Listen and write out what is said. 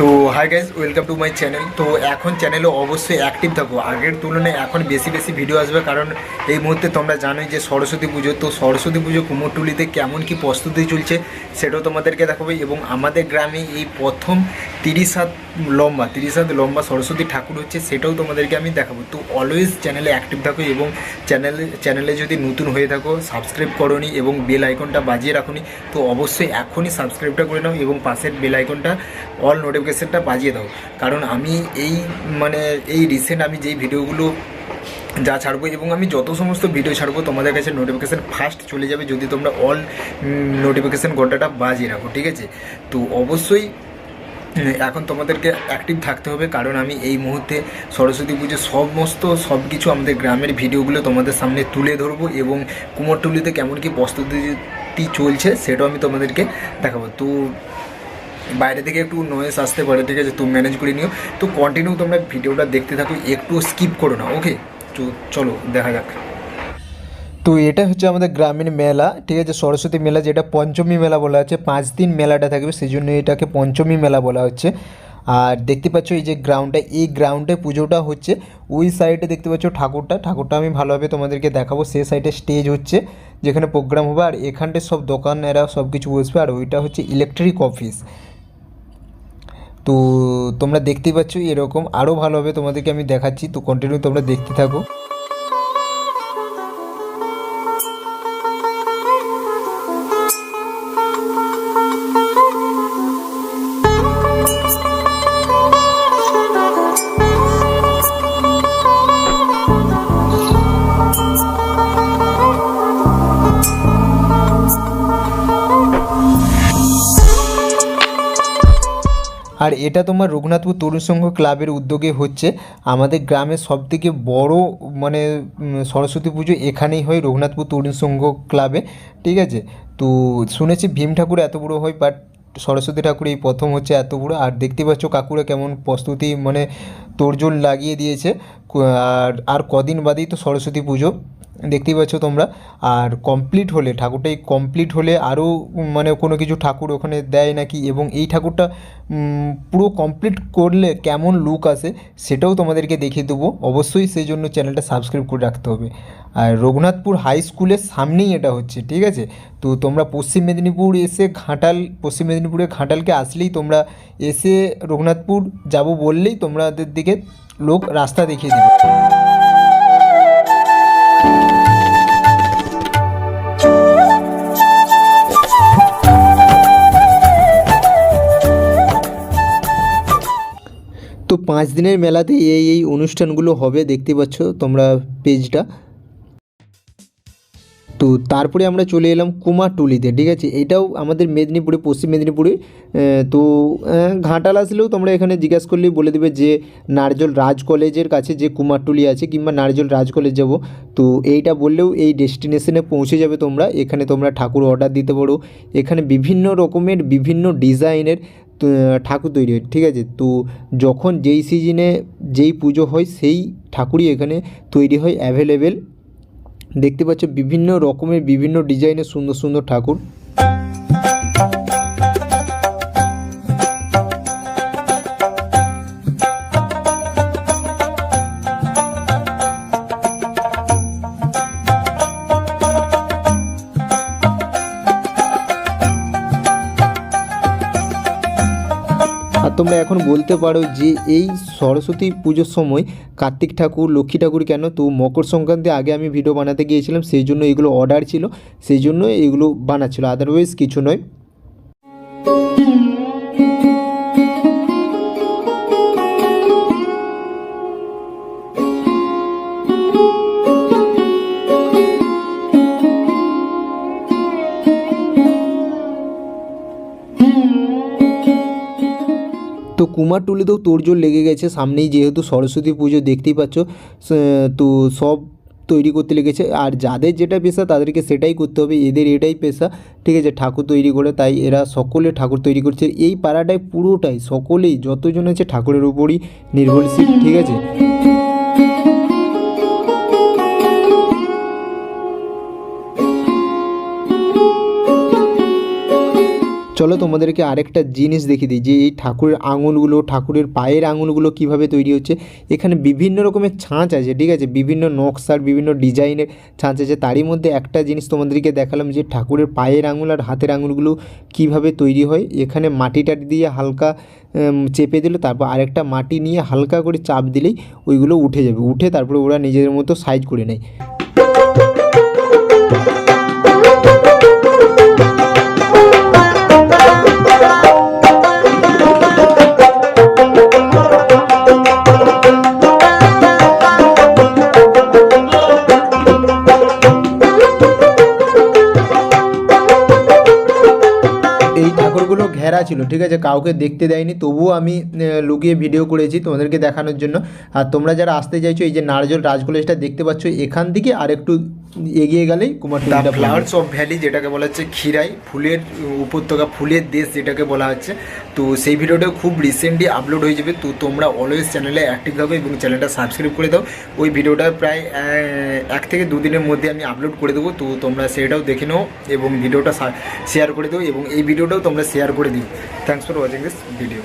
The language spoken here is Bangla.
তো hi guys, welcome to my channel. তো এখন চ্যানেলে অবশ্যই অ্যাক্টিভ থাকবো, আগের তুলনায় এখন বেশি বেশি ভিডিও আসবে, কারণ এই মুহূর্তে তোমরা জানোই যে সরস্বতী পুজো। তো সরস্বতী পুজো কুমোরটুলিতে কেমন কি প্রস্তুতি চলছে সেটাও তোমাদেরকে দেখাবো। এবং আমাদের গ্রামে এই প্রথম 30 হাত লম্বা সরস্বতী ঠাকুর হচ্ছে, সেটাও তোমাদেরকে আমি দেখাবো। তো অলওয়েজ চ্যানেলে অ্যাক্টিভ থাকো, এবং চ্যানেলে যদি নতুন হয়ে থাকো, সাবস্ক্রাইব করোনি এবং বেল আইকনটা বাজিয়ে রাখোনি, তো অবশ্যই এখনই সাবস্ক্রাইবটা করে নাও এবং পাশের বেল আইকনটা অল নোটিফিকেশানটা বাজিয়ে দাও। কারণ আমি এই রিসেন্ট আমি যেই ভিডিওগুলো যা ছাড়বো এবং আমি যত সমস্ত ভিডিও ছাড়বো তোমাদের কাছে নোটিফিকেশান ফার্স্ট চলে যাবে যদি তোমরা অল নোটিফিকেশান ঘন্টাটা বাজিয়ে রাখো, ঠিক আছে? তো অবশ্যই এখন তোমাদেরকে অ্যাক্টিভ থাকতে হবে, কারণ আমি এই মুহূর্তে সরস্বতী পুজোর সব কিছু আমাদের গ্রামের ভিডিওগুলো তোমাদের সামনে তুলে ধরবো, এবং কুমোরটুলিতে কেমন কি প্রস্তুতি চলছে সেটাও আমি তোমাদেরকে দেখাবো। তো বাইরে থেকে একটু নয়েজ আসতে পারে, ঠিক আছে? তো ম্যানেজ করে নিও। তো কন্টিনিউ তোমরা ভিডিওটা দেখতে থাকো, একটু স্কিপ করো না, ওকে? তো চলো দেখা যাক। তো এটা হচ্ছে আমাদের গ্রামীণ মেলা, ঠিক আছে? সরস্বতী মেলা, যেটা পঞ্চমী মেলা বলা হচ্ছে। 5 দিন মেলাটা থাকবে, সেই জন্য এটাকে পঞ্চমী মেলা বলা হচ্ছে। আর দেখতে পাচ্ছ এই যে গ্রাউন্ডটা, এই গ্রাউন্ডে পুজোটা হচ্ছে। ওই সাইডে দেখতে পাচ্ছ ঠাকুরটা আমি ভালোভাবে তোমাদেরকে দেখাবো। সেই সাইডে স্টেজ হচ্ছে যেখানে প্রোগ্রাম হবে, আর এখানটায় সব দোকানেরা সব কিছু বসবে, আর ওইটা হচ্ছে ইলেকট্রিক অফিস। তো তোমরা দেখতেই পাচ্ছ, এরকম আরও ভালোভাবে তোমাদেরকে আমি দেখাচ্ছি। তো কন্টিনিউ তোমরা দেখতে থাকো। আর এটা তোমার রঘুনাথপুর তরুণ সংঘ ক্লাবের উদ্যোগে হচ্ছে। আমাদের গ্রামের সবথেকে বড় সরস্বতী পুজো এখানেই হয়, রঘুনাথপুর তরুণ সংঘ ক্লাবে, ঠিক আছে? তো শুনেছি ভীম ঠাকুর এত বড়ো হয়, বাট সরস্বতী ঠাকুর এই প্রথম হচ্ছে এত বড়ো। আর দেখতে পাচ্ছ কাকুরা কেমন প্রস্তুতি তোড়জোড় লাগিয়ে দিয়েছে। আর কদিন বাদেই তো সরস্বতী পুজো, দেখতেই পাচ্ছ তোমরা। আর ঠাকুরটা কমপ্লিট হলে আরও কোনো কিছু ঠাকুর ওখানে দেয় নাকি, এবং এই ঠাকুরটা পুরো কমপ্লিট করলে কেমন লুক আসে সেটাও তোমাদেরকে দেখিয়ে দেবো। অবশ্যই সেই জন্য চ্যানেলটা সাবস্ক্রাইব করে রাখতে হবে। আর রঘুনাথপুর হাই স্কুলের সামনেই এটা হচ্ছে, ঠিক আছে? তো তোমরা পশ্চিম মেদিনীপুরে ঘাটালকে আসলেই তোমরা এসে রঘুনাথপুর যাব বললেই তোমাদের দিকে লোক রাস্তা দেখিয়ে দেবে। তো 5 দিনের মেলাতে এই অনুষ্ঠানগুলো হবে, দেখতে পাচ্ছ তোমরা পেজটা। তো তারপরে আমরা চলে এলাম কুমারটুলিতে, ঠিক আছে? এটাও আমাদের পশ্চিম মেদিনীপুরে। তো ঘাটাল আসলেও তোমরা এখানে জিজ্ঞাসা করলেই বলে দেবে যে নারজল রাজ কলেজের কাছে যে কুমারটুলি আছে, কিংবা নারজল রাজ কলেজ যাব। তো এইটা বললেও এই ডেস্টিনেশনে পৌঁছে যাবে তোমরা। এখানে তোমরা ঠাকুর অর্ডার দিতে পারো। এখানে বিভিন্ন রকমের বিভিন্ন ডিজাইনের ঠাকুর তৈরি হয়, ঠিক আছে? তো যখন যেই সিজনে যেই পুজো হয় সেই ঠাকুরই এখানে তৈরি হয় অ্যাভেলেবেল। দেখতে পাচ্ছ বিভিন্ন রকমের বিভিন্ন ডিজাইনের সুন্দর সুন্দর ঠাকুর। আর তোমরা এখন বলতে পারো যে এই সরস্বতী পুজোর সময় কার্তিক ঠাকুর, লক্ষ্মী ঠাকুর কেন? তো মকর সংক্রান্তি আগে আমি ভিডিও বানাতে গিয়েছিলাম, সেই জন্য এগুলো অর্ডার ছিল, সেই জন্য এগুলো বানাচ্ছিল, আদারওয়াইজ কিছু নয়। তো কুমারটুলিতেও তোড়জোড় লেগে গেছে, সামনেই যেহেতু সরস্বতী পুজো দেখতেই পাচ্ছ। তো সব তৈরি করতে লেগেছে, আর যাদের যেটা পেশা তাদেরকে সেটাই করতে হবে, এদের এটাই পেশা, ঠিক আছে? ঠাকুর তৈরি করে, তাই এরা সকলে ঠাকুর তৈরি করছে। এই পাড়াটায় পুরোটাই সকলেই যতজন আছে ঠাকুরের উপরই নির্ভরশীল, ঠিক আছে? চলো তোমাদেরকে আরেকটা জিনিস দেখিয়ে দিই যে এই ঠাকুরের আঙুলগুলো, ঠাকুরের পায়ের আঙুলগুলো কিভাবে তৈরি হচ্ছে। এখানে বিভিন্ন রকমের ছাঁচ আছে, ঠিক আছে, বিভিন্ন নকশার বিভিন্ন ডিজাইনের ছাঁচ আছে। তারই মধ্যে একটা জিনিস তোমাদেরকে দেখালাম যে ঠাকুরের পায়ের আঙুল আর হাতের আঙুলগুলো কিভাবে তৈরি হয়। এখানে মাটিটা দিয়ে হালকা চেপে দিল, তারপর আরেকটা মাটি নিয়ে হালকা করে চাপ দিলেই ওইগুলো উঠে যাবে, উঠে তারপরে ওরা নিজেদের মতো সাইজ করে নেয়। এই ঠাকুরগুলো ঘেরা ছিল, ঠিক আছে, কাউকে দেখতে দেয়নি, তবুও আমি লুকিয়ে ভিডিও করেছি তোমাদেরকে দেখানোর জন্য। আর তোমরা যারা আসতে চাইছো, এই যে নারজল রাজ কলেজটা দেখতে পাচ্ছ, এখান থেকে আর একটু এগিয়ে গেলেই কুমারটুলিটা ফ্লাওয়ার্স অফ ভ্যালি, যেটাকে বলা হচ্ছে ক্ষীরাই, ফুলের উপত্যকা, ফুলের দেশ যেটাকে বলা হচ্ছে। তো সেই ভিডিওটা খুব রিসেন্টলি আপলোড হয়ে যাবে। তো তোমরা অলওয়েজ চ্যানেলে অ্যাক্টিভ থাকো এবং চ্যানেলটা সাবস্ক্রাইব করে দাও। ওই ভিডিওটা প্রায় 1 থেকে 2 দিনের মধ্যে আমি আপলোড করে দেবো। তো তোমরা সেটাও দেখে নাও এবং ভিডিওটা শেয়ার করে দাও এবং এই ভিডিওটাও তোমরা শেয়ার করে দিও। Thanks for watching this video.